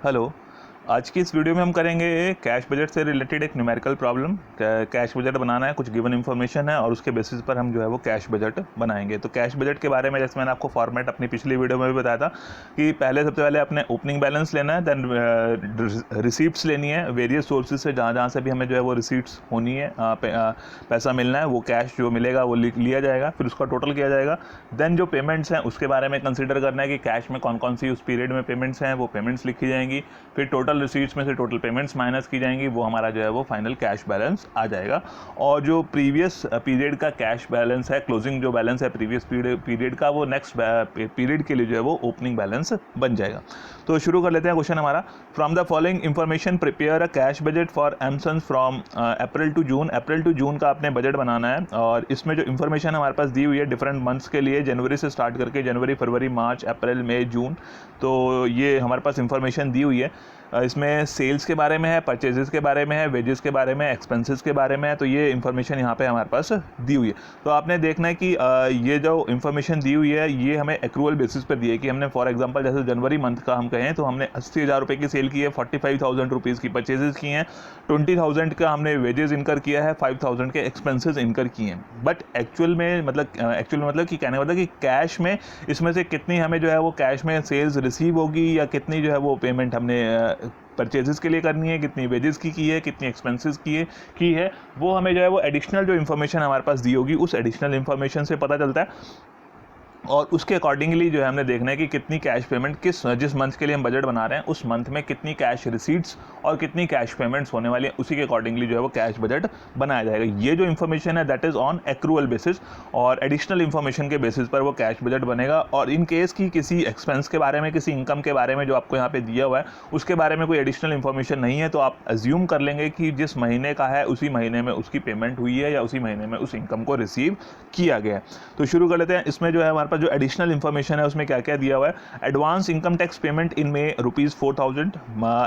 Hello. आज की इस वीडियो में हम करेंगे कैश बजट से रिलेटेड एक न्यूमेरिकल प्रॉब्लम। कैश बजट बनाना है, कुछ गिवन इन्फॉर्मेशन है और उसके बेसिस पर हम जो है वो कैश बजट बनाएंगे। तो कैश बजट के बारे में जैसे मैंने आपको फॉर्मेट अपनी पिछली वीडियो में भी बताया था कि पहले सबसे पहले अपने ओपनिंग बैलेंस लेना है, देन रिसीप्ट्स लेनी है वेरियस सोर्सेज से, जहाँ जहाँ से भी हमें जो है वो रिसीप्ट्स होनी है, पैसा मिलना है, वो कैश जो मिलेगा वो लिया जाएगा, फिर उसका टोटल किया जाएगा। देन जो पेमेंट्स हैं उसके बारे में कंसिडर करना है कि कैश में कौन कौन सी उस पीरियड में पेमेंट्स हैं, वो पेमेंट्स लिखी जाएंगी। फिर टोटल रिसीट्स में से टोटल पेमेंट्स माइनस की जाएंगी, वो हमारा जो है वो फाइनल कैश बैलेंस आ जाएगा। और जो प्रीवियस पीरियड का कैश बैलेंस है, क्लोजिंग जो बैलेंस है प्रीवियस पीरियड का, वो नेक्स्ट पीरियड के लिए जो है वो ओपनिंग बैलेंस बन जाएगा। तो शुरू कर लेते हैं क्वेश्चन हमारा। From the following information prepare a cash budget for Emsons from April to June. April to June का आपने बजट बनाना है और इसमें जो इन्फॉर्मेशन हमारे पास दी हुई है डिफरेंट मंथ्स के लिए, जनवरी से स्टार्ट करके जनवरी, फरवरी, मार्च, अप्रैल, मई, जून, तो ये हमारे पास इंफॉर्मेशन दी हुई है। इसमें सेल्स के बारे में है, परचेजेस के बारे में है, वेजेस के बारे में, एक्सपेंसेस के बारे में है, तो ये इन्फॉर्मेशन यहाँ पे हमारे पास दी हुई है। तो आपने देखना है कि ये जो इन्फॉर्मेशन दी हुई है ये हमें एक्रूअल बेसिस पर दी है कि हमने फॉर एग्जांपल जैसे जनवरी मंथ का हम कहें तो हमने 80,000 रुपये की सेल की है, 45,000 रुपीज़ की परचेजेस की हैं, 20,000 का हमने वेजेस इनकर किया है, 5,000 के एक्सपेंसेस इनकर किए हैं। बट एक्चुअल में मतलब कि कहने का मतलब कि कैश में इसमें से कितनी हमें जो है वो कैश में सेल्स रिसीव होगी या कितनी जो है वो पेमेंट हमने परचेजेस के लिए करनी है, कितनी वेजेस की है, कितनी एक्सपेंसेस की है, वो हमें जो है वो एडिशनल जो इन्फॉर्मेशन हमारे पास दी होगी उस एडिशनल इन्फॉर्मेशन से पता चलता है। और उसके अकॉर्डिंगली जो है हमने देखना है कि कितनी कैश पेमेंट जिस मंथ के लिए हम बजट बना रहे हैं उस मंथ में कितनी कैश रिसीट्स और कितनी कैश पेमेंट्स होने वाली है, उसी के अकॉर्डिंगली जो है वो कैश बजट बनाया जाएगा। ये जो इन्फॉर्मेशन है that is on accrual basis और एडिशनल इन्फॉर्मेशन के बेसिस पर वो कैश बजट बनेगा। और इन केस की किसी एक्सपेंस के बारे में, किसी इनकम के बारे में जो आपको यहाँ पे दिया हुआ है उसके बारे में कोई एडिशनल इन्फॉर्मेशन नहीं है, तो आप अज्यूम कर लेंगे कि जिस महीने का है उसी महीने में उसकी पेमेंट हुई है या उसी महीने में उस इनकम को रिसीव किया गया है। तो शुरू कर लेते हैं। इसमें जो है हमारे पास जो एडिशनल इन्फॉर्मेशन है उसमें क्या क्या दिया हुआ है। Advance income tax payment in May ₹4,000।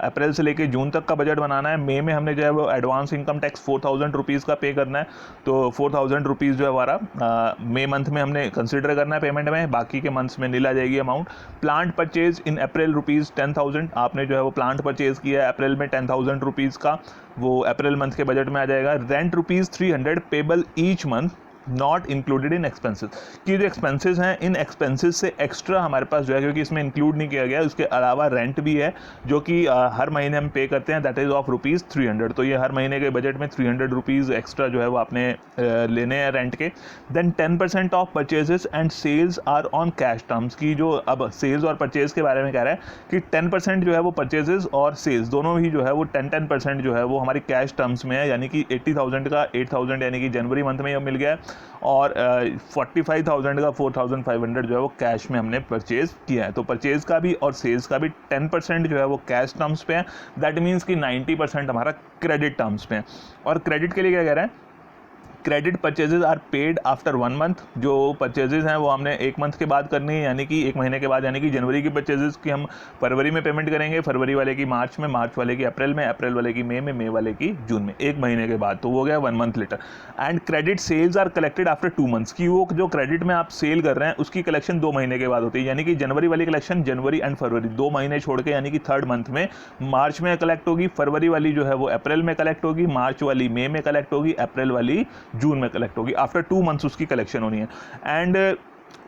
April से लेके जून तक का बजट बनाना है। मई में हमने जो है वो एडवांस इनकम टैक्स ₹4,000 का पे करना है, तो ₹4,000 जो है हमारा मई मंथ में हमने कंसिडर करना है पेमेंट में, बाकी के मंथ्स में नील आ जाएगी amount. Plant purchase in April ₹10,000, आपने जो है वो प्लांट परचेज किया है अप्रैल में ₹10,000 का, वो अप्रैल मंथ के बजट में आ जाएगा। Rent ₹300 payable each month not included in expenses, कि जो एक्सपेंसेस हैं इन एक्सपेंसेस से एक्स्ट्रा हमारे पास जो है, क्योंकि इसमें इंक्लूड नहीं किया गया, उसके अलावा रेंट भी है जो कि हर महीने हम पे करते हैं, दैट इज़ ऑफ ₹300। तो ये हर महीने के बजट में ₹300 एक्स्ट्रा जो है वो आपने लेने हैं रेंट के। Then 10% of purchases and sales are on cash terms, की जो अब सेल्स और परचेज के बारे में कह रहा है कि 10% जो है वो परचेजेस और सेल्स दोनों ही जो है वो 10% जो है वो हमारी कैश टर्म्स में है, यानी कि 80,000 का 8,000 यानी कि जनवरी मंथ में मिल गया है और 45,000 का 4,500 जो है वो कैश में हमने परचेज किया है। तो परचेज का भी और सेल्स का भी 10% जो है वो कैश टर्म्स पे है, दैट मीन्स कि 90% हमारा क्रेडिट टर्म्स पे है। और क्रेडिट के लिए क्या कह रहे हैं, credit purchases are paid after 1 month. जो परचेजेस हैं वो हमने 1 मंथ के बाद करनी है, यानी कि 1 महीने के बाद, यानी कि जनवरी की परचेजेस की हम फरवरी में पेमेंट करेंगे, फरवरी वाले की मार्च में, मार्च वाले की अप्रैल में, अप्रैल वाले की मई में, मई वाले की जून में, 1 महीने के बाद, तो वो गया 1 month later. And credit sales are collected after 2 months, की वो जो क्रेडिट में आप सेल कर रहे हैं उसकी कलेक्शन 2 महीने के बाद होती है, यानी कि जनवरी वाली कलेक्शन जनवरी एंड फरवरी 2 महीने छोड़ के, यानी कि 3rd मंथ में मार्च में कलेक्ट होगी, फरवरी वाली जो है वो अप्रैल में कलेक्ट होगी, मार्च वाली मई में कलेक्ट होगी, अप्रैल वाली जून में कलेक्ट होगी। आफ्टर 2 मंथ्स उसकी कलेक्शन होनी है। एंड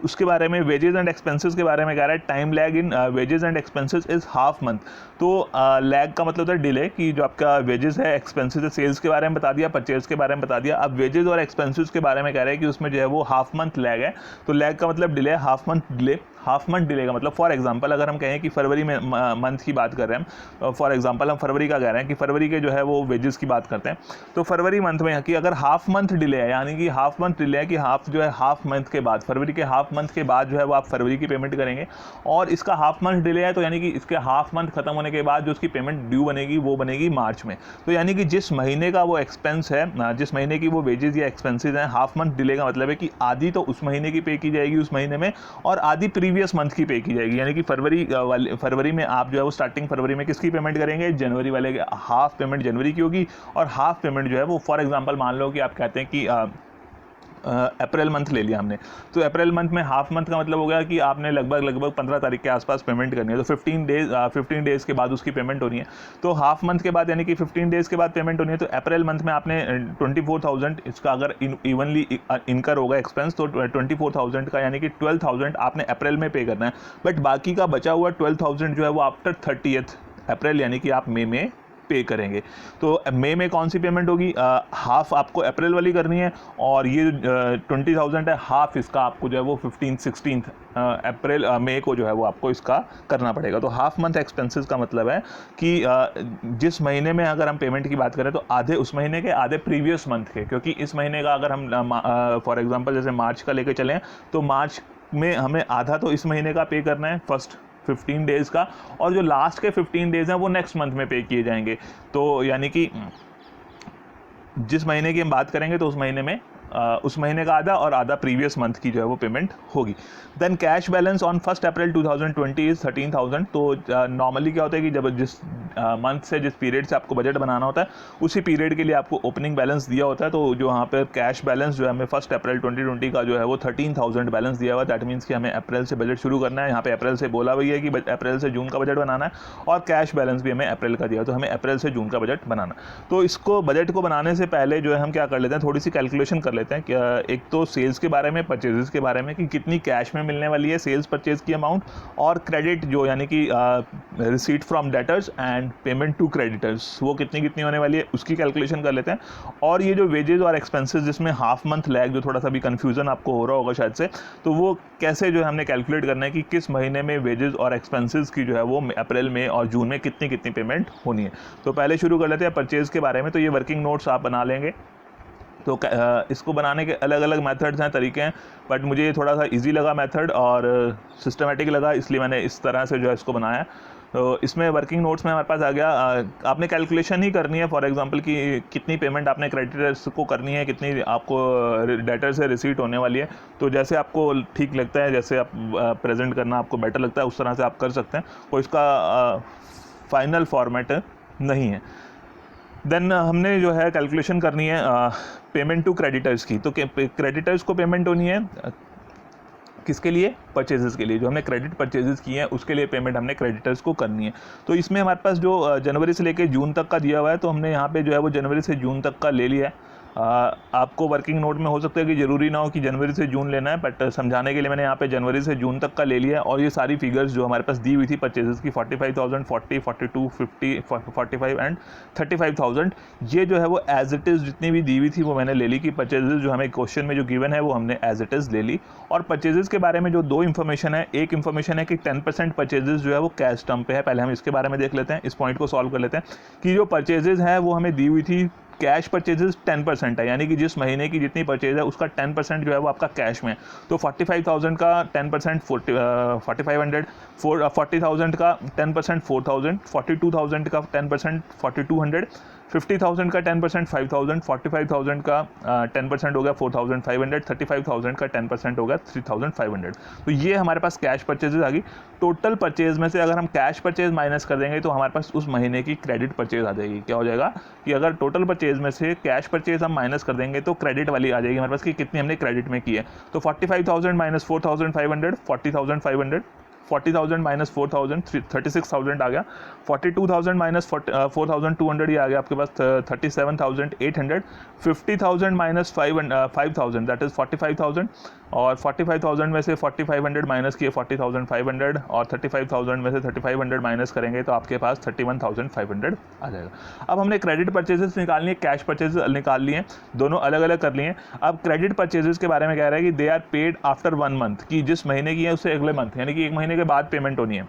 उसके बारे में वेजेस एंड एक्सपेंसेस के बारे में कह रहा है, time lag in wages and expenses is half month. तो लैग का मतलब है डिले, कि जो आपका वेजेस है, एक्सपेंसेस है, सेल्स के बारे में बता दिया, परचेज के बारे में बता दिया, अब वेजेस और एक्सपेंसेस के बारे में कह रहे हैं कि उसमें जो है वो हाफ मंथ लैग है। तो लैग का मतलब delay, half month delay. Half month delay का मतलब फॉर एग्जांपल अगर हम कहें कि फरवरी में मंथ की बात कर रहे हैं, फॉर एग्जांपल हम फरवरी का कह रहे हैं कि फरवरी के जो है वो वेजेस की बात करते हैं, तो फरवरी मंथ में कि अगर हाफ मंथ डिले है, यानी कि हाफ मंथ डिले है कि हाफ जो है हाफ मंथ के बाद, फरवरी के हाफ मंथ के बाद जो है वो आप फरवरी की पेमेंट करेंगे, और इसका हाफ मंथ डिले है तो यानी कि इसके हाफ मंथ खत्म होने के बाद जो उसकी पेमेंट ड्यू बनेगी वो बनेगी मार्च में। तो यानी कि जिस महीने का वो एक्सपेंस है, जिस महीने की वो वेजेस या एक्सपेंसेस हैं, हाफ मंथ डिले का मतलब है कि आधी तो उस महीने की पे की जाएगी उस महीने में और आधी प्रीवियस मंथ की पे की जाएगी, यानी कि फरवरी में आप जो है वो स्टार्टिंग फरवरी में किसकी पेमेंट करेंगे, जनवरी वाले के हाफ पेमेंट जनवरी की होगी और हाफ पेमेंट जो है वो फॉर एग्जांपल मान लो कि आप कहते हैं कि अप्रैल मंथ ले लिया हमने, तो अप्रैल मंथ में हाफ मंथ का मतलब हो गया कि आपने लगभग 15 तारीख के आसपास पेमेंट करनी है, तो 15 डेज़ के बाद उसकी पेमेंट होनी है। तो हाफ मंथ के बाद यानी कि 15 डेज़ के बाद पेमेंट होनी है। तो अप्रैल मंथ में आपने 24,000 इसका अगर इवनली इनकर होगा एक्सपेंस, तो 24,000 का यानी कि 12,000 आपने अप्रैल में पे करना है। बट बाकी का बचा हुआ 12,000 जो है वो आफ्टर 30th अप्रैल यानी कि आप मई में पे करेंगे। तो मई में कौन सी पेमेंट होगी? हाफ आपको अप्रैल वाली करनी है, और ये 20,000 है, हाफ इसका आपको जो है वो 16th अप्रैल मई को जो है वो आपको इसका करना पड़ेगा। तो हाफ मंथ एक्सपेंसेस का मतलब है कि जिस महीने में अगर हम पेमेंट की बात करें तो आधे उस महीने के, आधे प्रीवियस मंथ के, क्योंकि इस महीने का अगर हम फॉर एग्जांपल जैसे मार्च का लेके चलें तो मार्च में हमें आधा तो इस महीने का पे करना है फर्स्ट 15 डेज़ का, और जो लास्ट के 15 डेज़ हैं वो नेक्स्ट मंथ में पे किए जाएंगे। तो यानी कि जिस महीने की हम बात करेंगे तो उस महीने में उस महीने का आधा और आधा प्रीवियस मंथ की जो है वो पेमेंट होगी। Then cash balance on 1 April 2020 is 13,000। तो नॉर्मली क्या होता है कि जब जिस मंथ से जिस पीरियड से आपको बजट बनाना होता है उसी पीरियड के लिए आपको ओपनिंग बैलेंस दिया होता है। तो जो यहाँ पे कैश बैलेंस जो है हमें 1 अप्रैल 2020 का जो है वो 13,000 बैलेंस दिया हुआ है। दैट मीन्स कि हमें अप्रैल से बजट शुरू करना है। यहाँ पे अप्रैल से बोला हुई है कि अप्रैल से जून का बजट बनाना है, और कैश बैलेंस भी हमें अप्रैल का दिया, तो हमें अप्रैल से जून का बजट बनाना। तो इसको बजट को बनाने से पहले जो है हम क्या कर लेते हैं, थोड़ी सी कैलकुलेशन कर लेते हैं कि एक तो सेल्स के बारे में, परचेजेस के बारे में कि कितनी कैश में मिलने वाली है सेल्स परचेज की अमाउंट, और क्रेडिट जो यानी कि receipt from debtors and payment to creditors वो कितनी होने वाली है उसकी कैलकुलेशन कर लेते हैं। और ये जो वेजेस और एक्सपेंसेस जिसमें हाफ मंथ लैग, जो थोड़ा सा भी कन्फ्यूज़न आपको हो रहा होगा शायद से, तो वो कैसे जो है हमने कैलकुलेट करना है कि किस महीने में वेजेस और एक्सपेंसेस की जो है वो अप्रैल में और जून में कितनी पेमेंट होनी है। तो पहले शुरू कर लेते हैं परचेज़ के बारे में। तो ये वर्किंग नोट्स आप बना लेंगे। तो इसको बनाने के अलग अलग मेथड्स हैं, तरीके हैं, बट मुझे ये थोड़ा सा इजी लगा मेथड और सिस्टमेटिक लगा, इसलिए मैंने इस तरह से जो है इसको बनाया। तो इसमें वर्किंग नोट्स में हमारे पास आ गया, आपने कैलकुलेशन ही करनी है फॉर एग्जांपल कि कितनी पेमेंट आपने क्रेडिटर्स को करनी है, कितनी आपको डेटर से रिसीट होने वाली है। तो जैसे आपको ठीक लगता है, जैसे आप प्रेजेंट करना आपको बेटर लगता है, उस तरह से आप कर सकते हैं। कोई इसका फाइनल फॉर्मेट नहीं है। देन हमने जो है कैलकुलेशन करनी है पेमेंट टू क्रेडिटर्स की। तो क्रेडिटर्स को पेमेंट होनी है किसके लिए? परचेजेस के लिए। जो हमने क्रेडिट परचेजेस किए हैं उसके लिए पेमेंट हमने क्रेडिटर्स को करनी है। तो इसमें हमारे पास जो जनवरी से लेकर जून तक का दिया हुआ है, तो हमने यहाँ पे जो है वो जनवरी से जून तक का ले लिया है। आपको वर्किंग नोट में हो सकता है कि ज़रूरी ना हो कि जनवरी से जून लेना है, बट समझाने के लिए मैंने यहाँ पे जनवरी से जून तक का ले लिया है। और ये सारी फिगर्स जो हमारे पास दी हुई थी परचेजेस की 45,000, 40, 42, 50, 45 एंड 35,000, ये जो है वो एज इट इज़ जितनी भी दी हुई थी वो मैंने ले ली कि परचेजेस जो हमें क्वेश्चन में जो गिवन है वो हमने एज इट इज़ ले ली। और परचेजेस के बारे में जो दो इन्फॉर्मेशन है, एक इन्फॉर्मेशन है कि 10% परचेजेस जो है वो कैश टर्म पे है। पहले हम इसके बारे में देख लेते हैं, इस पॉइंट को सॉल्व कर लेते हैं कि जो परचेजेस है वो हमें दी हुई थी कैश परचेजेस 10% है, यानी कि जिस महीने की जितनी परचेज है उसका 10% जो है वो आपका कैश में है। तो 45,000 का 10% 4,500, 40,000 का 10% 4,000, 42,000 का 10% 4,200, 50,000 का 10% 5,000, 45,000 का 10% हो गया 4,500, 35,000 का 10% हो गया 3,500। तो ये हमारे पास कैश परचेजेस आ गई। टोटल परचेज में से अगर हम कैश परचेज माइनस कर देंगे तो हमारे पास उस महीने की क्रेडिट परचेज आ जाएगी। क्या हो जाएगा कि अगर टोटल परचेज में से कैश परचेज हम माइनस कर देंगे तो क्रेडिट वाली आ जाएगी हमारे पास कि कितनी हमने क्रेडिट में की है। तो 45,000 माइनस 4,500 40,500, 40,000 माइनस 4,000 36,000 आ गया। 42,000 माइनस 4,200 ये आ गया आपके पास 37,800। 50,000 माइनस 5,000 दैट इज़ 45,000, और 45,000 में से 4,500 माइनस किए 40,500, और 35,000 में से 3,500 माइनस करेंगे तो आपके पास 31,500 आ जाएगा। अब हमने क्रेडिट परचेजेस निकालनी है, कैश परचेजेस निकाल लिए, दोनों अलग अलग कर लिए। अब क्रेडिट परचेजेस के बारे में कह रहा है कि they are paid after 1 month, कि जिस महीने की है उससे अगले मंथ, यानी कि 1 महीने के बाद पेमेंट होनी है।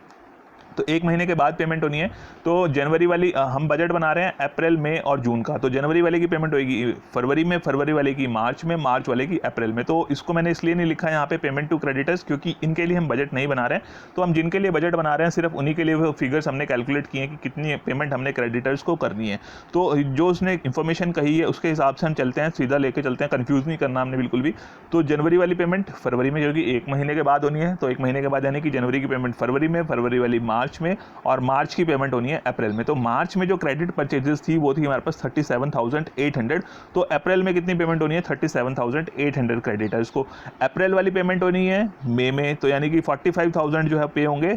तो 1 महीने के बाद पेमेंट होनी है। तो जनवरी वाली हम बजट बना रहे हैं अप्रैल, मई और जून का, तो जनवरी वाले की पेमेंट होगी फरवरी में, फरवरी वाले की मार्च में, मार्च वाले की अप्रैल में। तो इसको मैंने इसलिए नहीं लिखा यहाँ पे पेमेंट टू क्रेडिटर्स, क्योंकि इनके लिए हम बजट नहीं बना रहे हैं। तो हम जिनके लिए बजट बना रहे हैं सिर्फ उन्हीं के लिए वो फिगर्स हमने कैलकुलेट किए हैं कि कितनी पेमेंट हमने क्रेडिटर्स को करनी है। तो जो उसने इन्फॉर्मेशन कही है उसके हिसाब से हम चलते हैं, सीधा लेके चलते हैं, कन्फ्यूज़ नहीं करना हमने बिल्कुल भी। तो जनवरी वाली पेमेंट फरवरी में, क्योंकि 1 महीने के बाद होनी है, तो 1 महीने के बाद यानी कि जनवरी की पेमेंट फरवरी में, फरवरी वाली मार्च मार्च में और मार्च की पेमेंट होनी है अप्रैल में। तो मार्च में जो क्रेडिट परचेजेस थी वो थी हमारे पास 37,800, तो अप्रैल में कितनी पेमेंट होनी है 37,800 क्रेडिटर्स को। अप्रैल वाली पेमेंट होनी है मई में, तो यानी कि 45,000 जो है पे होंगे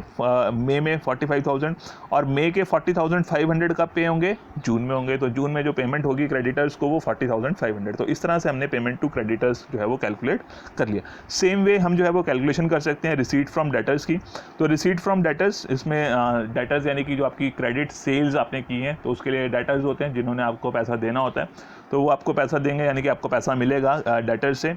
मई में 45,000, और मई के 40,500 कब पे होंगे जून में होंगे। तो जून में जो पेमेंट होगी क्रेडिटर्स को वो 40,500। तो इस तरह से हमने पेमेंट टू क्रेडिटर्स जो है वो कैलकुलेट कर लिया। सेम वे हम जो है वो कैलकुलेशन कर सकते हैं रिसीट फ्रॉम डेटर्स की। तो रिसीट फ्रॉम डेटर्स, इसमें डेटर्स यानी कि जो आपकी क्रेडिट सेल्स आपने की हैं, तो उसके लिए डेटर्स होते हैं जिन्होंने आपको पैसा देना होता है, तो वो आपको पैसा देंगे, यानी कि आपको पैसा मिलेगा डेटर से।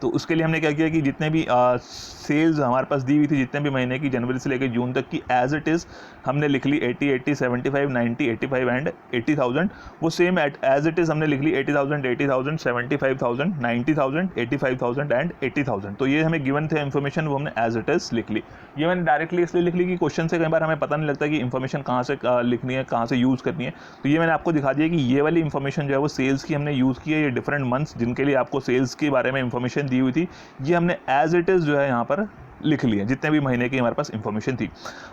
तो उसके लिए हमने क्या किया कि जितने भी सेल्स हमारे पास दी हुई थी, जितने भी महीने की जनवरी से लेकर जून तक की एज इट इज़ हमने लिख ली 80, 80, 75, 90, 85 एंड 80,000। वो सेम एज इट इज़ हमने लिख ली 80,000, 80,000, 75,000, 90,000, 85,000 एंड 80,000। तो ये हमें गिवन थे इन्फॉर्मेशन, वो हमने एज इट इज़ लिख ली। ये मैंने डायरेक्टली इसलिए लिख ली कि क्वेश्चन से कई बार हमें पता नहीं लगता कि इन्फॉर्मेशन कहाँ से लिखनी है, कहाँ से यूज़ करनी है। तो ये मैंने आपको दिखा दिया कि ये वाली इन्फॉर्मेशन जो है वो सेल्स की हमने यूज़ की है। ये डिफरेंट मंथ्स जिनके लिए आपको सेल्स के बारे में इन्फॉर्मेशन दी हुई थी, ये हमने एज इट इज़ जो है यहाँ पर लिख लिए, जितने भी महीने की हमारे पास इन्फॉर्मेशन थी।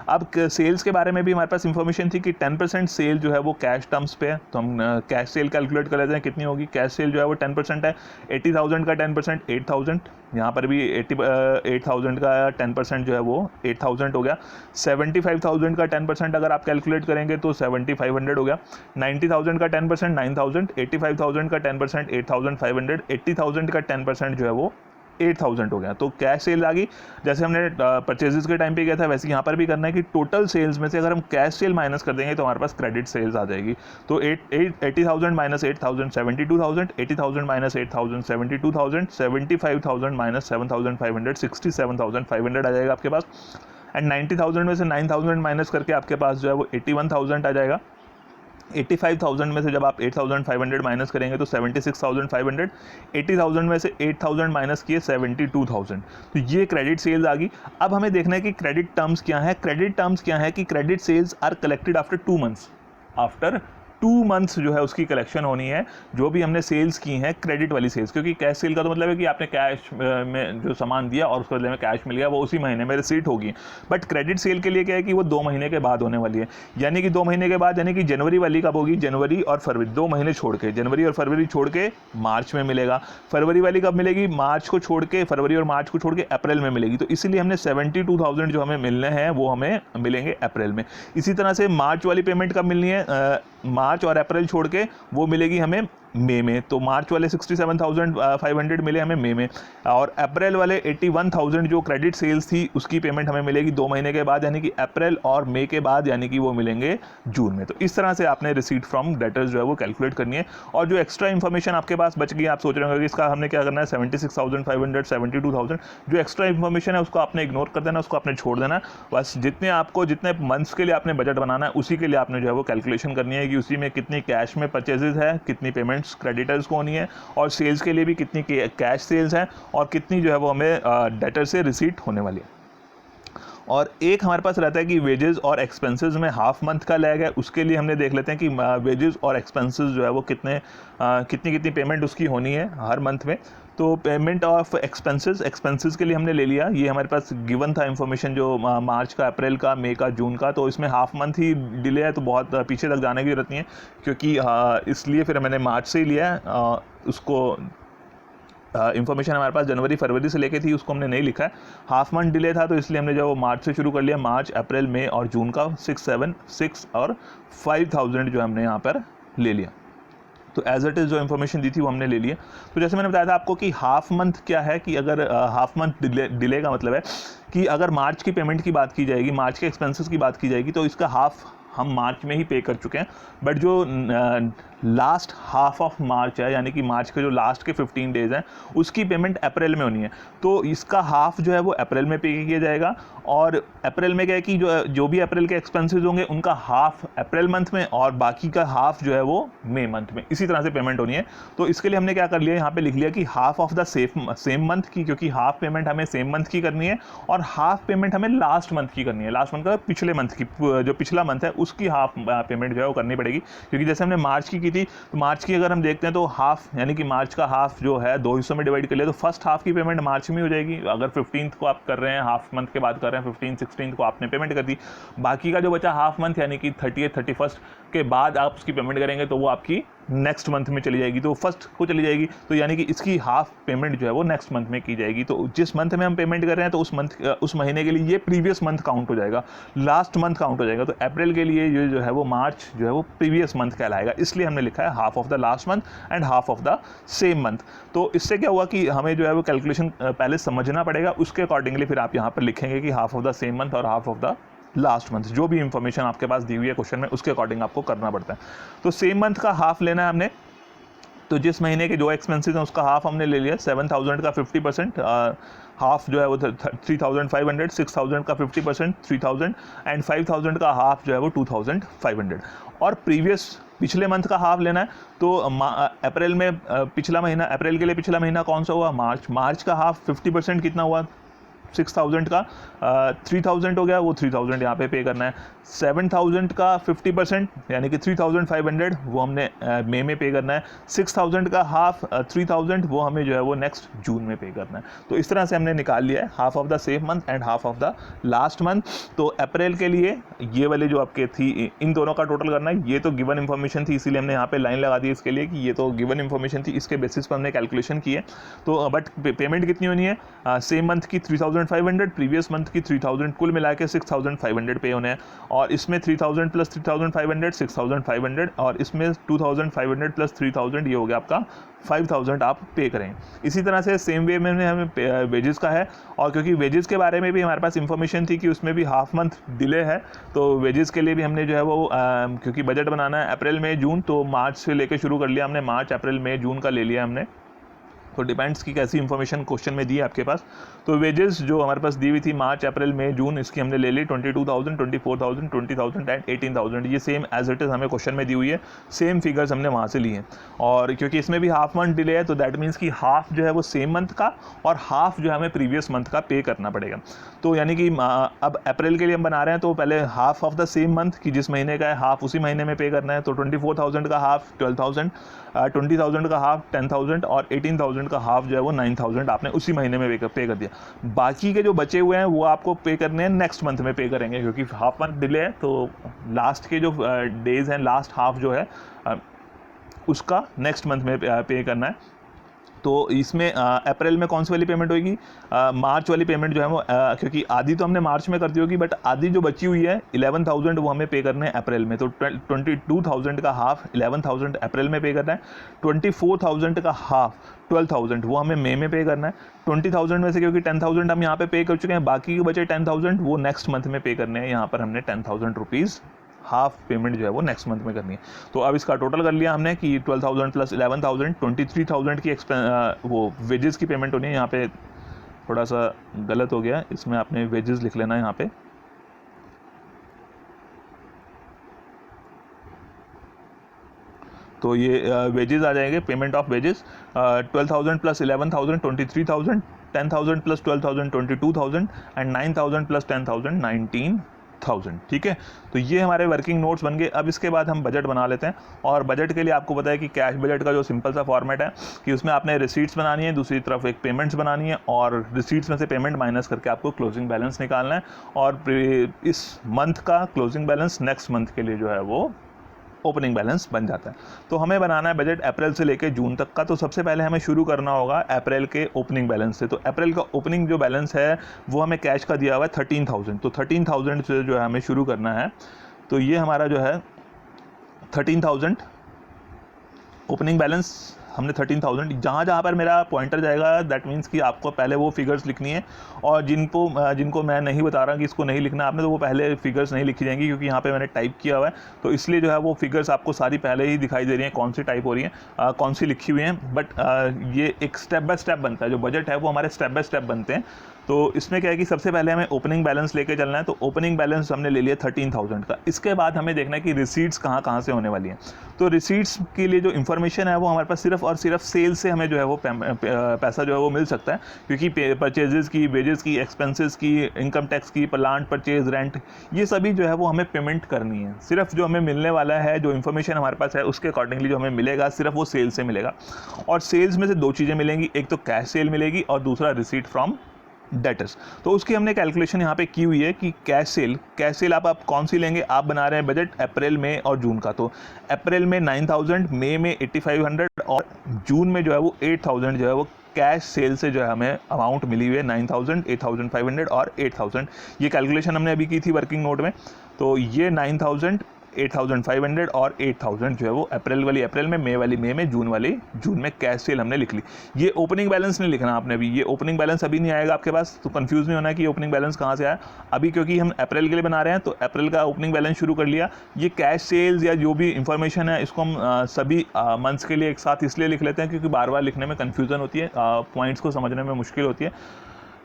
अब सेल्स के बारे में भी हमारे पास इन्फॉर्मेशन थी कि 10% सेल जो है वो कैश टर्म्स पे है, तो हम कैश सेल कैलकुलेट कर लेते हैं कितनी होगी। कैश सेल जो है वो 10% है, 80,000 का 10% 8,000, यहाँ पर भी 8,000 का 10% जो है वो 8,000 हो गया। 75,000 का 10% अगर आप कैलकुलेट करेंगे तो 7,500 हो गया। 90,000 का 10% 9,000, 85,000 का 10% 8,500, 80,000 का 10% जो है वो 8,000 हो गया। तो कैश सेल आ गई, जैसे हमने परचेजेस के टाइम पे किया था वैसे यहाँ पर भी करना है कि टोटल सेल्स में से अगर हम कैश सेल माइनस कर देंगे तो हमारे पास क्रेडिट सेल्स आ जाएगी। तो 80,000 माइनस 8,000 72,000, 80,000 माइनस 8,000 72,000, 75,000 माइनस 7,500 67,500 आ जाएगा आपके पास। एंड 90,000 में से 9,000 माइनस करके आपके पास जो है वो 81,000 आ जाएगा। 85,000 में से जब आप 8,500 माइनस करेंगे तो 76,500, 80,000 में से 8,000 माइनस किए 72,000। तो ये क्रेडिट सेल्स आ गई। अब हमें देखना है कि क्रेडिट टर्म्स क्या है। क्रेडिट टर्म्स क्या है कि credit sales are collected after 2 months. After 2 months जो है उसकी कलेक्शन होनी है, जो भी हमने सेल्स की हैं क्रेडिट वाली सेल्स, क्योंकि कैश सेल का तो मतलब है कि आपने कैश में जो सामान दिया और उसके बदले में कैश मिल गया, वो उसी महीने में रिसीट होगी। बट क्रेडिट सेल के लिए क्या है कि वो 2 महीने के बाद होने वाली है, यानी कि 2 महीने के बाद, यानी कि जनवरी वाली कब होगी, जनवरी और फरवरी 2 महीने छोड़ के, जनवरी और फरवरी छोड़ के मार्च में मिलेगा। फरवरी वाली कब मिलेगी, मार्च को छोड़ के, फरवरी और मार्च को छोड़ के अप्रैल में मिलेगी। तो इसीलिए हमने 72,000 जो हमें मिलने हैं वो हमें मिलेंगे अप्रैल में। इसी तरह से मार्च वाली पेमेंट कब मिलनी है, मार्च और अप्रैल छोड़ के वो मिलेगी हमें मई में। तो मार्च वाले 67,500 मिले हमें मई में, और अप्रैल वाले 81,000 जो क्रेडिट सेल्स थी उसकी पेमेंट हमें मिलेगी 2 महीने के बाद, यानी कि अप्रैल और मई के बाद, यानी कि वो मिलेंगे जून में। तो इस तरह से आपने रिसीट फ्रॉम डेटर्स जो है वो कैलकुलेट करनी है। और जो एक्स्ट्रा इन्फॉर्मेशन आपके पास बच गई, आप सोच रहे होंगे कि इसका हमने क्या करना है, 76,500 72,000 जो एक्स्ट्रा इन्फॉर्मेशन है उसको आपने इग्नोर कर देना, उसको आपने छोड़ देना। बस जितने मंथ्स के लिए आपने बजट बनाना है उसी के लिए आपने जो है वो कैलकुलेशन करनी है कि उसी में कितनी कैश में परचेजेस है, कितनी पेमेंट्स क्रेडिटर्स को होनी है, और सेल्स के लिए भी कितनी कैश सेल्स है और कितनी जो है वो हमें डेटर से रिसीट होने वाली है। और एक हमारे पास रहता है कि वेजेस और एक्सपेंसेस में हाफ मंथ का लैग है। उसके लिए हमने देख लेते हैं कि वेजेस और एक्सपेंसेस जो है वो कितनी पेमेंट उसकी होनी है हर मंथ में। तो पेमेंट ऑफ एक्सपेंसेस के लिए हमने ले लिया, ये हमारे पास गिवन था इन्फॉर्मेशन जो मार्च का, अप्रैल का, मई का, जून का। तो इसमें हाफ मंथ ही डिले है, तो बहुत पीछे तक जाने की जरूरत नहीं है, क्योंकि इसलिए फिर मैंने मार्च से ही लिया है। उसको इन्फॉर्मेशन हमारे पास जनवरी फरवरी से लेके थी, उसको हमने नहीं लिखा है। हाफ मंथ डिले था तो इसलिए हमने जो मार्च से शुरू कर लिया, मार्च, अप्रैल, मई और जून का 6 और 5,000 जो हमने यहाँ पर ले लिया। तो एज इट इज़ जो इन्फॉर्मेशन दी थी वो हमने ले लिया। तो जैसे मैंने बताया था आपको कि हाफ मंथ क्या है, कि अगर हाफ मंथ डिले का मतलब है कि अगर मार्च की पेमेंट की बात की जाएगी, मार्च के एक्सपेंसेस की बात की जाएगी, तो इसका हाफ हम मार्च में ही पे कर चुके हैं। बट जो लास्ट हाफ ऑफ मार्च है, यानी कि मार्च के जो लास्ट के 15 डेज़ हैं, उसकी पेमेंट अप्रैल में होनी है। तो इसका हाफ जो है वो अप्रैल में पे किया जाएगा। और अप्रैल में क्या है कि जो भी अप्रैल के एक्सपेंसेस होंगे उनका हाफ अप्रैल मंथ में और बाकी का हाफ जो है वो मई मंथ में, इसी तरह से पेमेंट होनी है। तो इसके लिए हमने क्या कर लिया, यहाँ पे लिख लिया कि half of the same month की, क्योंकि हाफ पेमेंट हमें सेम मंथ की करनी है और हाफ पेमेंट हमें लास्ट मंथ की करनी है। लास्ट मंथ का पिछले मंथ की, जो पिछला मंथ है उसकी हाफ पेमेंट जो है वो करनी पड़ेगी, क्योंकि जैसे हमने मार्च की थी, तो मार्च की अगर हम देखते हैं तो हाफ, यानी कि मार्च का हाफ जो है 2 हिस्सों में डिवाइड कर लिया, तो फर्स्ट हाफ की पेमेंट मार्च में हो जाएगी। अगर 15th को आप कर रहे हैं, हाफ मंथ के बाद कर रहे हैं, 15 16 को आपने पेमेंट कर दी, बाकी का जो बचा हाफ मंथ यानी कि 30th 31st के बाद आप उसकी पेमेंट करेंगे तो वो आपकी नेक्स्ट मंथ में चली जाएगी, तो फर्स्ट को चली जाएगी, तो यानी कि इसकी हाफ पेमेंट जो है वो नेक्स्ट मंथ में की जाएगी। तो जिस मंथ में हम पेमेंट कर रहे हैं तो उस महीने के लिए ये प्रीवियस मंथ काउंट हो जाएगा, लास्ट मंथ काउंट हो जाएगा। तो अप्रैल के लिए ये जो है वो मार्च जो है वो प्रीवियस मंथ कहलाएगा, इसलिए हमने लिखा है half of the last month and half of the same month. तो इससे क्या हुआ कि हमें जो है वो कैलकुलेशन पहले समझना पड़ेगा, उसके अकॉर्डिंगली फिर आप यहाँ पर लिखेंगे कि half of the same month और half of the last month, जो भी इंफॉर्मेशन आपके पास दी हुई है क्वेश्चन में उसके अकॉर्डिंग आपको करना पड़ता है। तो सेम मंथ का हाफ लेना है हमने, तो जिस महीने के जो एक्सपेंसेस हैं उसका हाफ हमने ले लिया, 7,000 का 50%, हाफ जो है वो 3,500, 6,000 का 50% 3,000 एंड 5,000 का हाफ जो है वो 2,500। और प्रीवियस पिछले मंथ का हाफ लेना है, तो अप्रैल में पिछला महीना, अप्रैल के लिए पिछला महीना कौन सा हुआ, मार्च। मार्च का हाफ 50% कितना हुआ, 6,000 का 3,000 हो गया, वो 3,000 यहाँ पे करना है। 7,000 का 50% यानी कि 3,500 वो हमने मई में पे करना है। 6,000 का हाफ 3,000 वो हमें जो है वो नेक्स्ट जून में पे करना है। तो इस तरह से हमने निकाल लिया है half of the same month and half of the last month. तो अप्रैल के लिए ये वाले जो आपके थी, इन दोनों का टोटल करना है। ये तो गिवन इन्फॉर्मेशन थी, इसीलिए हमने यहाँ पे लाइन लगा दी इसके लिए कि ये तो गिवन इन्फॉर्मेशन थी, इसके बेसिस पर हमने कैलकुलेशन की है। तो बट पेमेंट कितनी होनी है, सेम मंथ की 3,500, प्रीवियस मंथ की 3,000, कुल मिला के 6,500 पे होने हैं। और इसमें 3,000 प्लस 3,500 6,500, और इसमें 2,500 प्लस 3,000 ये हो गया आपका 5,000 आप पे करें। इसी तरह से सेम वे में हमें वेजेस का है, और क्योंकि वेजेस के बारे में भी हमारे पास इंफॉर्मेशन थी कि उसमें भी हाफ मंथ डिले है, तो वेजेस के लिए भी हमने जो है वो क्योंकि बजट बनाना है अप्रैल मई जून, तो मार्च से लेकर शुरू कर लिया हमने, मार्च अप्रैल मई जून का ले लिया हमने। तो डिपेंड्स की कैसी इन्फॉर्मेशन क्वेश्चन में दी है आपके पास। तो वेजेस जो हमारे पास दी हुई थी मार्च अप्रैल मई जून, इसकी हमने ले ली 22,000, 24,000, 20,000 एंड 18,000। ये सेम एज इट इज़ हमें क्वेश्चन में दी हुई है, सेम फिगर्स हमने वहाँ से लिए हैं। और क्योंकि इसमें भी हाफ मंथ डिले है, तो दैट मीन्स कि हाफ जो है वो सेम मंथ का और हाफ जो है हमें प्रीवियस मंथ का पे करना पड़ेगा। तो यानी कि अब अप्रैल के लिए हम बना रहे हैं, तो पहले half of the same month की जिस महीने का है हाफ उसी महीने में पे करना है। तो 24,000 का हाफ 12,000, 20,000 का हाफ 10,000 और 18,000 का हाफ जो है वो 9,000 आपने उसी महीने में पे कर दिया। बाकी के जो बचे हुए हैं वो आपको पे करने हैं नेक्स्ट मंथ में पे करेंगे, क्योंकि हाफ मंथ डिले है, तो लास्ट के जो डेज हैं, लास्ट हाफ जो है उसका नेक्स्ट मंथ में पे करना है। तो इसमें अप्रैल में कौन सी वाली पेमेंट होगी, मार्च वाली पेमेंट जो है वो क्योंकि आधी तो हमने मार्च में कर दी होगी, बट आधी जो बची हुई है 11,000 वो हमें पे करने हैं अप्रैल में। तो 22,000 का हाफ 11,000 अप्रैल में पे करना है। 24,000 का हाफ 12,000 वो हमें मई में पे करना है। 20,000 में से क्योंकि 10,000 हम यहाँ पे कर चुके हैं, बाकी के बचे 10,000 वो नेक्स्ट मंथ में पे करने हैं। यहाँ पर हमने 10,000 रुपीज़ हाफ पेमेंट जो है वो नेक्स्ट मंथ में करनी है। तो अब इसका टोटल कर लिया हमने कि 12,000 प्लस 11,000 23,000 की वो वेजेस की पेमेंट होनी है। यहाँ पे थोड़ा सा गलत हो गया, इसमें आपने वेजेस लिख लेना है यहाँ पे। तो ये वेजेस आ जाएंगे, payment of wages 12,000 plus 11,000 23,000, 10,000 plus 12,000 22,000 and 9,000 plus 10,000 19,000। ठीक है, तो ये हमारे वर्किंग नोट्स बन गए। अब इसके बाद हम बजट बना लेते हैं, और बजट के लिए आपको पता है कि कैश बजट का जो सिंपल सा फॉर्मेट है कि उसमें आपने रिसीट्स बनानी है, दूसरी तरफ एक पेमेंट्स बनानी है, और रिसीट्स में से पेमेंट माइनस करके आपको क्लोजिंग बैलेंस निकालना है, और इस मंथ का क्लोजिंग बैलेंस नेक्स्ट मंथ के लिए जो है वो ओपनिंग बैलेंस बन जाता है। तो हमें बनाना है बजट अप्रैल से लेकर जून तक का। तो सबसे पहले हमें शुरू करना होगा अप्रैल के ओपनिंग बैलेंस से। तो अप्रैल का ओपनिंग जो बैलेंस है वो हमें कैश का दिया हुआ है 13,000। तो 13,000 से जो है हमें शुरू करना है। तो ये हमारा जो है 13,000 ओपनिंग बैलेंस, हमने 13,000 जहाँ पर मेरा पॉइंटर जाएगा दैट मीन्स कि आपको पहले वो फिगर्स लिखनी है, और जिनको मैं नहीं बता रहा कि इसको नहीं लिखना आपने, तो वो पहले फिगर्स नहीं लिखी जाएंगी, क्योंकि यहाँ पे मैंने टाइप किया हुआ है। तो इसलिए जो है वो फिगर्स आपको सारी पहले ही दिखाई दे रही हैं, कौन सी टाइप हो रही हैं, कौन सी लिखी हुई हैं। बट ये एक स्टेप बाय स्टेप बनता है, जो बजट है वो हमारे स्टेप बाय स्टेप बनते हैं। तो इसमें क्या है कि सबसे पहले हमें ओपनिंग बैलेंस लेके चलना है। तो ओपनिंग बैलेंस हमने ले लिया 13,000 का। इसके बाद हमें देखना है कि रिसीट्स कहाँ कहाँ से होने वाली हैं। तो रिसीट्स के लिए जो इन्फॉर्मेशन है वो हमारे पास सिर्फ और सिर्फ सेल से हमें जो है वो पैसा जो है वो मिल सकता है, क्योंकि परचेजेस की, वेजेस की, एक्सपेंसेस की, इनकम टैक्स की, प्लांट परचेज, रेंट, ये सभी जो है वो हमें पेमेंट करनी है। सिर्फ जो हमें मिलने वाला है, जो इन्फॉर्मेशन हमारे पास है उसके अकॉर्डिंगली जो हमें मिलेगा सिर्फ वो सेल से मिलेगा। और सेल्स में से दो चीज़ें मिलेंगी, एक तो कैश सेल मिलेगी और दूसरा रिसीट फ्रॉम डेटर्स। तो उसकी हमने कैलकुलेशन यहाँ पे की हुई है कि कैश सेल आप कौन सी लेंगे। आप बना रहे हैं बजट अप्रैल, मई और जून का। तो अप्रैल में 9,000, मई में 8,500 और जून में जो है वो 8,000 जो है वो कैश सेल से जो है हमें अमाउंट मिली हुई है। 9,000, 8,500 और 8,000। ये कैलकुलेशन हमने अभी की थी वर्किंग नोट में। तो ये 9,000, 8,500 और 8,000 जो है वो अप्रैल वाली अप्रैल में, मई वाली मई में, जून वाली जून में कैश सेल हमने लिख ली। ये ओपनिंग बैलेंस नहीं लिखना आपने अभी, ये ओपनिंग बैलेंस अभी नहीं आएगा आपके पास, तो कंफ्यूज नहीं होना कि ओपनिंग बैलेंस कहाँ से आया अभी, क्योंकि हम अप्रैल के लिए बना रहे हैं। तो अप्रैल का ओपनिंग बैलेंस शुरू कर लिया। ये कैश सेल्स या जो भी इंफॉर्मेशन है इसको हम सभी मंथ्स के लिए एक साथ इसलिए लिख लेते हैं क्योंकि बार बार लिखने में कन्फ्यूज़न होती है, पॉइंट्स को समझने में मुश्किल होती है,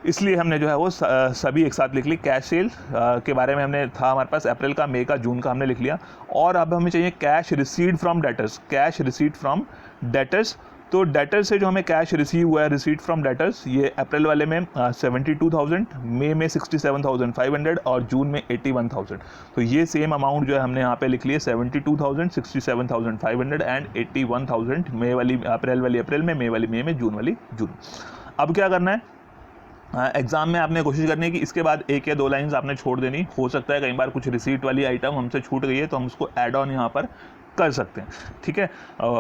इसलिए हमने जो है वो सभी एक साथ लिख ली। कैश सेल के बारे में हमने था हमारे पास अप्रैल का, मई का, जून का हमने लिख लिया। और अब हमें चाहिए cash receipt from debtors, cash receipt from debtors. तो डेटर से जो हमें कैश रिसीव हुआ है, रिसीट फ्रॉम डेटर्स, ये अप्रैल वाले में 72,000, मई में 67,500 और जून में 81,000। तो ये सेम अमाउंट जो है हमने यहाँ पे लिख लिए 72,000, 67,500 एंड 81,000। मई वाली अप्रैल वाली अप्रैल में, मई वाली मई में, जून वाली जून। अब क्या करना है, एग्जाम में आपने कोशिश करनी है कि इसके बाद एक या दो लाइंस आपने छोड़ देनी। हो सकता है कई बार कुछ रिसीट वाली आइटम हमसे छूट गई है तो हम उसको ऐड ऑन यहाँ पर कर सकते हैं, ठीक है।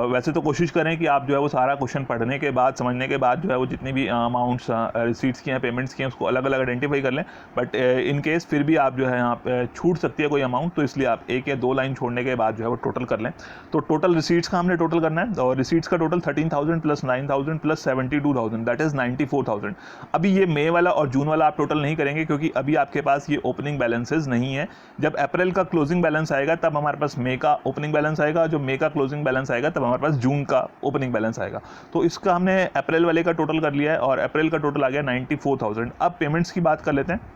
वैसे तो कोशिश करें कि आप जो है वो सारा क्वेश्चन पढ़ने के बाद, समझने के बाद जो है वो जितनी भी अमाउंट्स रिसीट्स की हैं, पेमेंट्स की हैं, उसको अलग अलग आइडेंटिफाई कर लें। बट इन केस फिर भी आप जो है यहाँ पे छूट सकती है कोई अमाउंट, तो इसलिए आप एक या दो लाइन छोड़ने के बाद जो है वो टोटल कर लें। तो टोटल रिसीट्स का हमने टोटल करना है, और रिसीट्स का total 13,000 plus 9,000 plus 72,000, that is 94,000। अभी ये मई वाला और जून वाला आप टोटल नहीं करेंगे क्योंकि अभी आपके पास ये ओपनिंग बैलेंसेज नहीं है। जब अप्रैल का क्लोजिंग बैलेंस आएगा तब हमारे पास मई का ओपनिंग बैलेंस आएगा, जो मई का क्लोजिंग बैलेंस आएगा तब हमारे पास जून का ओपनिंग बैलेंस आएगा। तो इसका हमने अप्रैल वाले का टोटल कर लिया है और अप्रैल का टोटल आ गया 94,000। अब पेमेंट्स की बात कर लेते हैं।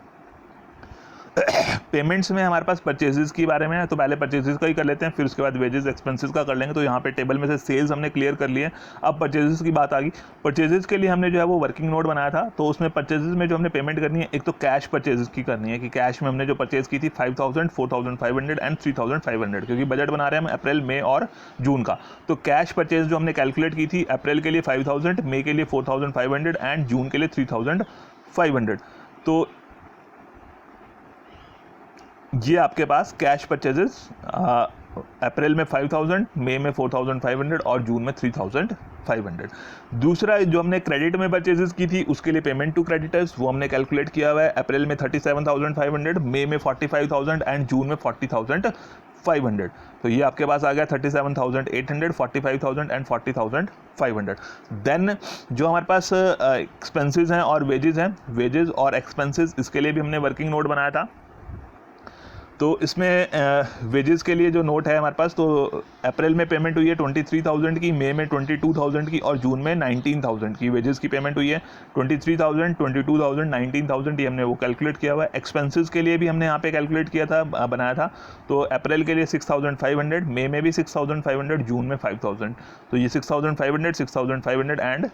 पेमेंट्स में हमारे पास परचेजेस के बारे में है, तो पहले परचेजेस का ही कर लेते हैं, फिर उसके बाद वेजेस एक्सपेंसेस का कर लेंगे। तो यहाँ पे टेबल में से सेल्स हमने क्लियर कर लिए। अब परचेजेस की बात आ गई। परचेजेस के लिए हमने जो है वो वर्किंग नोट बनाया था, तो उसमें परचेजेस में जो हमने पेमेंट करनी है, एक तो कैश परचेजेस की करनी है कि कैश में हमने जो परचेज की थी 5,000, 4,500 एंड 3,500, क्योंकि बजट बना रहे हैं हम अप्रैल, मई और जून का। तो कैश परचेज जो हमने कैलकुलेट की थी अप्रैल के लिए 5,000, मई के लिए 4,500 एंड जून के लिए 3,500। तो ये आपके पास कैश परचेजेस अप्रैल में 5,000, मई में 4,500 और जून में 3,500। दूसरा जो हमने क्रेडिट में परचेजेस की थी उसके लिए पेमेंट टू क्रेडिटर्स, वो हमने कैलकुलेट किया हुआ है अप्रैल में 37,500, मई में 45,000 एंड जून में 40,500। तो ये आपके पास आ गया 37,800, 45,000 एंड 40,500। देन जो हमारे पास एक्सपेंसेस हैं और वेजेस हैं, वेजेस और एक्सपेंसेस, इसके लिए भी हमने वर्किंग नोट बनाया था। तो इसमें वेजेस के लिए जो नोट है हमारे पास, तो अप्रैल में पेमेंट हुई है 23,000 की, मई में 22,000 की और जून में 19,000 की वेजेस की पेमेंट हुई है। 23,000, 22,000, 19,000 ये हमने वो कैलकुलेट किया हुआ है। एक्सपेंसेस के लिए भी हमने यहाँ पे कैलकुलेट किया था, बनाया था। तो अप्रैल के लिए 6,500, मई में भी 6,500, जून में 5,000। तो ये 6,500, 6,500 एंड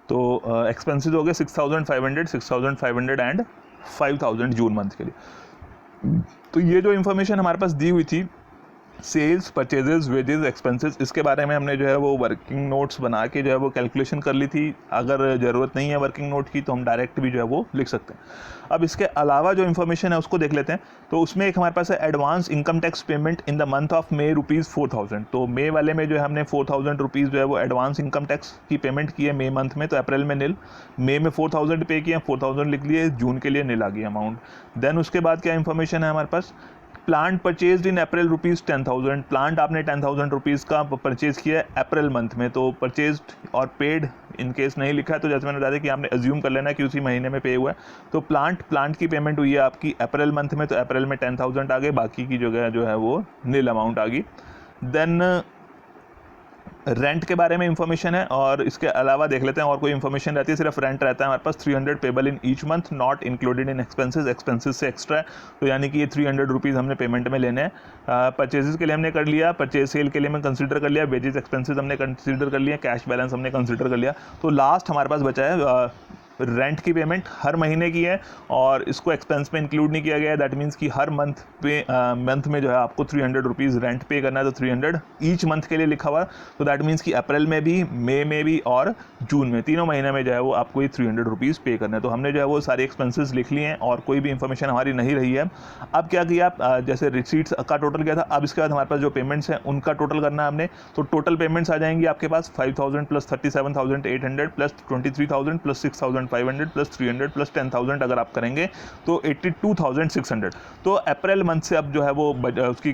तो एक्सपेंसेस हो गए 6,500, 6,500 एंड 5,000 जून मंथ के लिए। तो ये जो इन्फॉर्मेशन हमारे पास दी हुई थी, सेल्स, परचेजेस, वेजेस, एक्सपेंसेस, इसके बारे में हमने जो है वो वर्किंग नोट्स बना के जो है वो कैलकुलेशन कर ली थी। अगर ज़रूरत नहीं है वर्किंग नोट की तो हम डायरेक्ट भी जो है वो लिख सकते हैं। अब इसके अलावा जो इन्फॉर्मेशन है उसको देख लेते हैं। तो उसमें एक हमारे पास है advance income tax payment in the month of May ₹4,000। तो मई वाले में जो है हमने 4,000 रुपीज़ जो है वो एडवांस इनकम टैक्स की पेमेंट की है मई मंथ में। तो अप्रैल में नील, मई में 4,000 पे किए, 4,000 लिख लिए, जून के लिए नील आ गई अमाउंट। देन उसके बाद क्या इन्फॉर्मेशन है हमारे पास, plant purchase in April ₹10,000। Plant आपने 10,000 रुपीज़ का परचेज किया है अप्रैल मंथ में। तो परचेज और पेड इन केस नहीं लिखा है तो जैसे मैंने बताया कि आपने अज्यूम कर लेना कि उसी महीने में पे हुआ है। तो प्लांट की पेमेंट हुई है आपकी अप्रैल मंथ में, तो अप्रैल में 10,000 आ गए, बाकी की जगह जो है वो नील अमाउंट आ गई। देन रेंट के बारे में इंफॉर्मेशन है, और इसके अलावा देख लेते हैं और कोई इंफॉर्मेशन रहती है। सिर्फ रेंट रहता है हमारे पास 300 payable in each month, not included in expenses, expenses से एक्स्ट्रा है, तो यानी कि ये 300 रुपीज़ हमने पेमेंट में लेने हैं। परचेजेस के लिए हमने कर लिया, परचेज सेल के लिए हमने कंसिडर कर लिया, वेजेस एक्सपेंसेस हमने कंसिडर कर लिया, कैश बैलेंस हमने कंसिडर कर लिया। तो लास्ट हमारे पास बचा है रेंट की पेमेंट हर महीने की है, और इसको एक्सपेंस में इंक्लूड नहीं किया गया है। दैट मीन्स कि हर मंथ में जो है आपको 300 रुपीज़ रेंट पे करना है, तो 300 ईच मंथ के लिए लिखा हुआ। तो दैट मीन्स कि अप्रैल में भी, मई में भी और जून में, तीनों महीने में जो है वो आपको ये 300 रुपीज़ पे करना है। तो हमने जो है वो सारे एक्सपेंसेस लिख लिए हैं और कोई भी इंफॉर्मेशन हमारी नहीं रही है। अब क्या किया, जैसे रिसीट्स का टोटल किया था, अब इसके बाद हमारे पास जो पेमेंट्स हैं उनका टोटल करना है हमने। तो टोटल पेमेंट्स आ जाएंगी आपके पास 5000 plus 37,800 plus 23,000 plus 6,500 plus 300 plus 10,000 अगर आप करेंगे तो 82,600। तो अप्रैल मंथ से अब जो है वो उसकी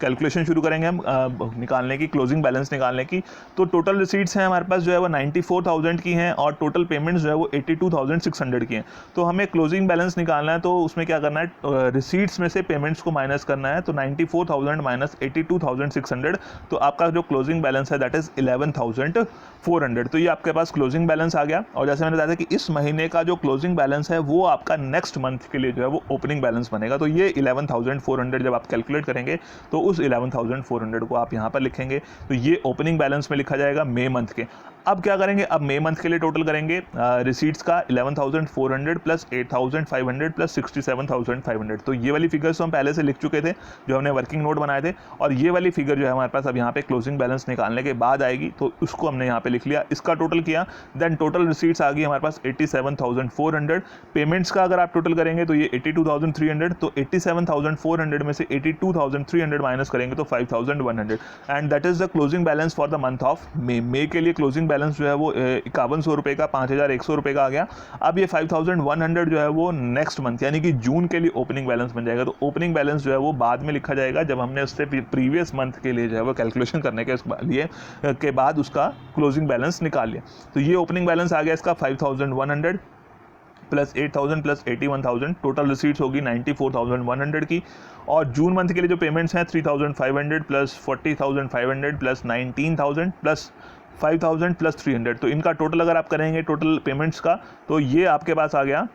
कैलकुलेशन शुरू करेंगे हम निकालने की, क्लोजिंग बैलेंस निकालने की। तो टोटल रिसीट्स हैं हमारे पास जो है वो 94,000 की हैं, और टोटल पेमेंट्स जो है वो 82,600 की हैं। तो हमें क्लोजिंग बैलेंस निकालना है, तो उसमें क्या करना है, रिसीट्स में से पेमेंट्स को माइनस करना है। तो 94,000 माइनस 82,600, तो आपका जो क्लोजिंग बैलेंस है दैट इज़ 11,400। तो ये आपके पास क्लोजिंग बैलेंस आ गया। और जैसे मैंने बताया था कि इस महीने का जो क्लोजिंग बैलेंस है वो आपका नेक्स्ट मंथ के लिए जो है वो ओपनिंग बैलेंस बनेगा। तो ये 11,400 जब आप कैलकुलेट करेंगे तो उस 11,400 को आप यहाँ पर लिखेंगे। तो ये ओपनिंग बैलेंस में लिखा जाएगा मई मंथ के। अब क्या करेंगे, अब मई मंथ के लिए टोटल करेंगे रिसीट्स का 11,400 प्लस 8,500 प्लस 67,500। तो ये वाली फिगर्स तो हम पहले से लिख चुके थे, जो हमने वर्किंग नोट बनाए थे, और ये वाली फिगर जो है हमारे पास अब यहाँ पे क्लोजिंग बैलेंस निकालने के बाद आएगी। तो उसको हमने यहाँ पे लिख लिया, इसका टोटल किया, देन टोटल रिसीट्स आ गई हमारे पास 87,400। पेमेंट्स का अगर आप टोटल करेंगे तो ये 82,300। तो 87,400 में से 82,300 माइनस करेंगे तो 5,100, and that is the closing balance for the month of May. May के लिए क्लोजिंग बैलेंस जो है वो 5100 रुपये का, 5,100 रुपये का आ गया। अब ये 5,100 जो है वो नेक्स्ट मंथ यानी कि जून के लिए ओपनिंग बैलेंस बन जाएगा। तो ओपनिंग बैलेंस जो है वो बाद में लिखा जाएगा, जब हमने उससे प्रीवियस मंथ के लिए जो है वो कैलकुलेशन करने के लिए के बाद उसका क्लोजिंग बैलेंस निकाल लिया। तो ये ओपनिंग बैलेंस आ गया इसका 5,100 प्लस 8,000 प्लस 81,000, टोटल रिसीट्स होगी 94,100 की। और जून मंथ के लिए जो पेमेंट्स हैं 3,500 प्लस 40,500 प्लस 19,000 प्लस 5,000 प्लस 300। तो इनका टोटल अगर आप करेंगे टोटल पेमेंट्स का, तो ये आपके पास आ गया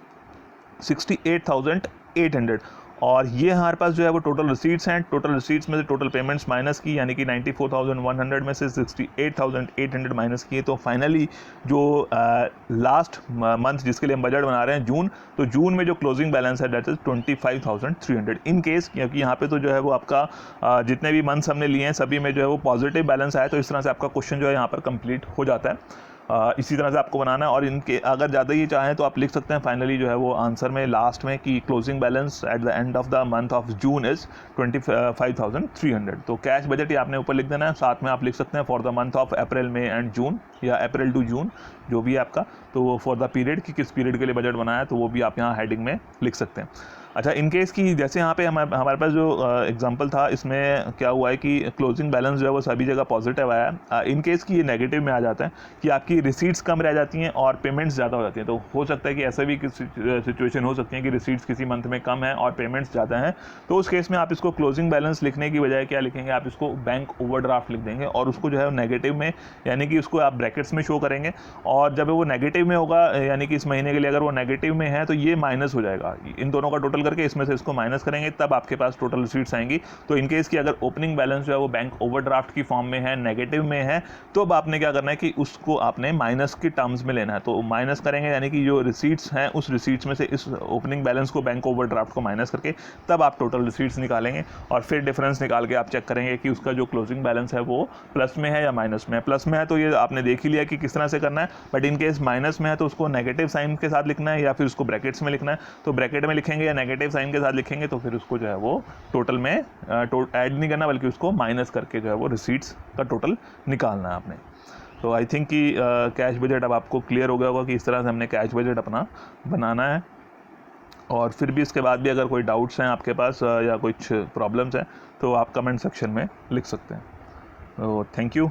68,800। और ये हमारे पास जो है वो टोटल रिसीट्स हैं। टोटल रिसीट्स में से टोटल पेमेंट्स माइनस की, यानी कि 94,100 में से 68,800 माइनस किए। तो फाइनली जो लास्ट मंथ जिसके लिए हम बजट बना रहे हैं जून, तो जून में जो क्लोजिंग बैलेंस है दैट इज 25,300। इन केस क्योंकि यहाँ पे तो जो है वो आपका जितने भी मंथ्स हमने लिए हैं सभी में जो है वो पॉजिटिव बैलेंस आया, तो इस तरह से आपका क्वेश्चन जो है यहाँ पर कंप्लीट हो जाता है। इसी तरह से आपको बनाना है। और इनके अगर ज़्यादा ये चाहें तो आप लिख सकते हैं फाइनली जो है वो आंसर में लास्ट में कि closing balance at the end of the month of June is 25,300। तो कैश बजट ही आपने ऊपर लिख देना है, साथ में आप लिख सकते हैं for the month of April May and June, या अप्रैल टू जून जो भी है आपका, तो फॉर द पीरियड कि किस पीरियड के लिए बजट बनाया है, तो वो भी आप यहाँ हेडिंग में लिख सकते हैं। अच्छा, इन केस की जैसे यहाँ पे हमारे पास जो एग्जांपल था इसमें क्या हुआ है कि क्लोजिंग बैलेंस जो है वो सभी जगह पॉजिटिव आया है। इन केस की ये नेगेटिव में आ जाता है कि आपकी रिसीट्स कम रह जाती हैं और पेमेंट्स ज़्यादा हो जाती हैं। तो हो सकता है कि ऐसा भी सिचुएशन हो सकती है कि रिसीट्स किसी मंथ में कम है और पेमेंट्स ज़्यादा हैं। तो उस केस में आप इसको क्लोजिंग बैलेंस लिखने की बजाय क्या लिखेंगे, आप इसको बैंक ओवरड्राफ्ट लिख देंगे, और उसको जो है नेगेटिव में यानी कि उसको आप ब्रैकेट्स में शो करेंगे। और जब वो नेगेटिव में होगा यानी कि इस महीने के लिए अगर वो नेगेटिव में है तो ये माइनस हो जाएगा, इन दोनों का टोटल करके इसमें से इसको माइनस करेंगे, तब आपके पास टोटल रिसीट्स आएंगी। तो इन केस की अगर ओपनिंग बैलेंस जो है वो बैंक ओवरड्राफ्ट की फॉर्म में है, नेगेटिव में है, तो अब आपने क्या करना है कि उसको आपने माइनस की टर्म्स में लेना है। तो माइनस करेंगे यानी कि जो रिसीट्स हैं उस रिसीट्स में से इस ओपनिंग बैलेंस को बैंक ओवरड्राफ्ट को माइनस करके तब आप टोटल रिसीट्स निकालेंगे, और फिर डिफरेंस निकाल के आप चेक करेंगे कि उसका जो क्लोजिंग बैलेंस है वो प्लस में है या माइनस में है। प्लस में है तो ये आपने देख ही लिया कि किस तरह से करना है, बट इन केस माइनस में है तो उसको नेगेटिव साइन के साथ लिखना है या फिर उसको ब्रैकेट्स में लिखना है। तो ब्रैकेट में लिखेंगे या नेगेटिव साइन के साथ लिखेंगे तो फिर उसको जो है वो टोटल में ऐड नहीं करना, बल्कि उसको माइनस करके जो है वो रिसीट्स का टोटल निकालना है आपने। तो आई थिंक कि कैश बजट अब आपको क्लियर हो गया होगा कि इस तरह से हमने कैश बजट अपना बनाना है। और फिर भी इसके बाद भी अगर कोई डाउट्स हैं आपके पास या कुछ प्रॉब्लम्स हैं तो आप कमेंट सेक्शन में लिख सकते हैं। तो थैंक यू।